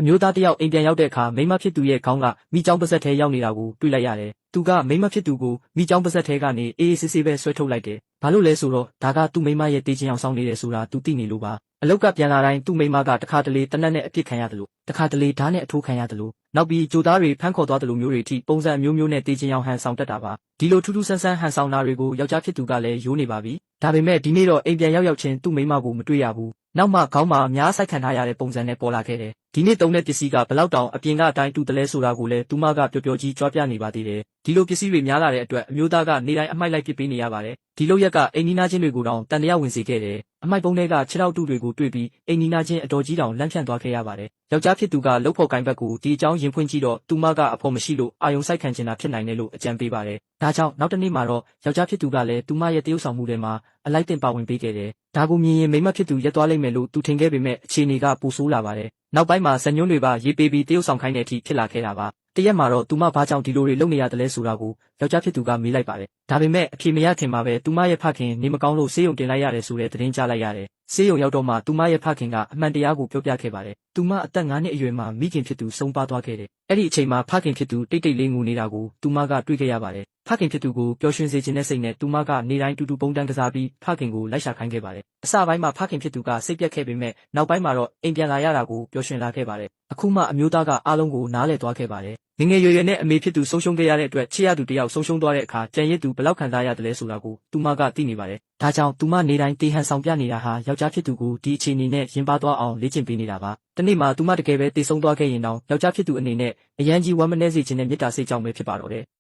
အမျိုးသားတယောက်အိမ်ပြန်ရောက်တဲ့အခါမိမဖြစ်သူရဲ့ခေါင်းကမိချောင်းပါဇက်ထဲရောက်နေတာကိုတွေ့လိုက်ရတယ်။သူကမိမဖြစ်သူကိုမိချောင်းပါဇက်ထဲကနေအေးအေးဆေးဆေးပဲဆွဲထုတ်လိုက်တယ်။ဘာလို့လဲဆိုတော့ဒါကသူ့မိမရဲ့တေးချင်အောင်စောင်းနေတယ်ဆိုတာသူသိနေလို့ပါ။အလောက်ကပြန်လာတိုင်းသူ့မိမကတခါတလေတနက်နဲ့အပြစ်ခံရတယ်လို့တခါတလေဓာတ်နဲ့အထိုးခံရတယ်လို့နောက်ပြီးကြိုသားတွေဖမ်းခေါ်သွားတယ်လို့မျိုးတွေထိပုံစံမျိုးမျိုးနဲ့တေးချင်အောင်ဟန်ဆောင်တတ်တာပါ။ဒီလိုထူးထူးဆန်းဆန်းဟန်ဆောင်တာတွေကိုယောက်ျားဖြစ်သူကလည်းရိုးနေပါပြီ။ဒါပေမဲ့ဒီနေ့တော့အိမ်ပြန်ရောက်ချင်းသူ့မိမကိုမတွေ့ရဘူး။နောက်မှခေါင်းမှာအများဆိုင်ခံထားရတဲ့ပုံစံနဲ့ပေါ်လာခဲ့တယ်။ဒီနေ့တုံးတဲ့ပစ္စည်းကဘလောက်တောင်အပြင်ကအတိုင်းတူတလဲဆိုတာကိုလည်းသူမကပျော်ပျော်ကြီးကြွားပြနေပါသေးတယ်။ဒီလိုပစ္စည်းတွေများလာတဲ့အတွက်အမျိုးသားကနေတိုင်းအမိုက်လိုက်ပစ်ပေးနေရပါတယ်။ဒီလိုရက်ကအိမ်နီးနားချင်းတွေကိုတောင်တန်တရားဝင်စေခဲ့တယ်။အမိုက်ပုံးတွေကခြေထောက်တူတွေကိုတွေ့ပြီးအိမ်နီးနားချင်းအတော်ကြီးတောင်လန့်ဖြန့်သွားခဲ့ရပါတယ်။ယောက်ျားဖြစ်သူကလှုပ်ဖို့ကိုင်ဘက်ကိုဒီအကြောင်းရင်ဖွင့်ကြည့်တော့သူမကအဖို့မရှိလို့အာယုံစိုက်ခံချင်တာဖြစ်နိုင်တယ်လို့အကြံပေးပါတယ်။ဒါကြောင့်နောက်တစ်နေ့မှာတော့ယောက်ျားဖြစ်သူကလည်းသူမရဲ့တရုပ်ဆောင်မှုတွေမှာအလိုက်တင်ပါဝင်ပေးခဲ့တယ်။ဒါကိုမြင်ရင်မိမဖြစ်သူရက်သွားလိမ့်မယ်လို့သူထင်ခဲ့ပေမဲ့အခြေအနေကပိုဆိုးလာပါတယ်။နောက်ပိုင်းမှာဇညွန်းတွေပါရေးပေးပြီးတရုပ်ဆောင်ခိုင်းတဲ့အထိဖြစ်လာခဲ့တာပါ။တရက်မှာတော့သူမဘာကြောင့်ဒီလိုတွေလုပ်နေရတယ်လဲဆိုတာကိုယောက်ျားဖြစ်သူကမေးလိုက်ပါတယ်။ဒါပေမဲ့အဖြေမရခင်မှာပဲသူမရဲ့ဖခင်နေမကောင်းလို့ဆေးရုံတင်လိုက်ရတယ်ဆိုတဲ့သတင်းကြားလိုက်ရတယ်။ဆေးရုံရောက်တော့မှသူမရဲ့ဖခင်ကအမှန်တရားကိုပြောပြခဲ့ပါတယ်။သူမအသက်9နှစ်အရွယ်မှာမိခင်ဖြစ်သူဆုံးပါသွားခဲ့တယ်။အဲ့ဒီအချိန်မှာဖခင်ဖြစ်သူတိတ်တိတ်လေးငိုနေတာကိုသူမကတွေ့ခဲ့ရပါတယ်။ဖခင်ဖြစ်သူကိုပျော်ရွှင်စေခြင်းနဲ့စိတ်နဲ့သူမကနေတိုင်းတူတူပုံတန်းကစားပြီးဖခင်ကိုလိုက်ရှာခိုင်းခဲ့ပါတယ်။အစပိုင်းမှာဖခင်ဖြစ်သူကစိတ်ပြက်ခဲ့ပေမဲ့နောက်ပိုင်းမှာတော့အိမ်ပြန်လာရတာကိုပျော်ရွှင်လာခဲ့ပါတယ်။အခုမှအမျိုးသားကအားလုံးကိုနားလည်သွားခဲ့ပါတယ်။ငငယ်ရွယ်ရွယ်နဲ့အမေဖြစ်သူဆုံးရှုံးခဲ့ရတဲ့အတွက်ချစ်ရသူတယောက်ဆုံးရှုံးသွားတဲ့အခါကြံရစ်သူဘယ်လောက်ခံစားရတယ်လဲဆိုတာကိုသူမကသိနေပါတယ်။ဒါကြောင့်သူမနေတိုင်းတေဟန်ဆောင်ပြနေတာဟာယောက်ျားဖြစ်သူကိုဒီအခြေအနေနဲ့ရင်ပါသွားအောင်လေ့ကျင့်ပေးနေတာပါ။တနေ့မှာသူမတကယ်ပဲတေဆုံးသွားခဲ့ရင်တော့ယောက်ျားဖြစ်သူအနေနဲ့အရန်ကြီးဝမ်းမနှဲစေခြင်းနဲ့မေတ္တာစိတ်ကြောင့်ပဲဖြစ်ပါတော့တယ်။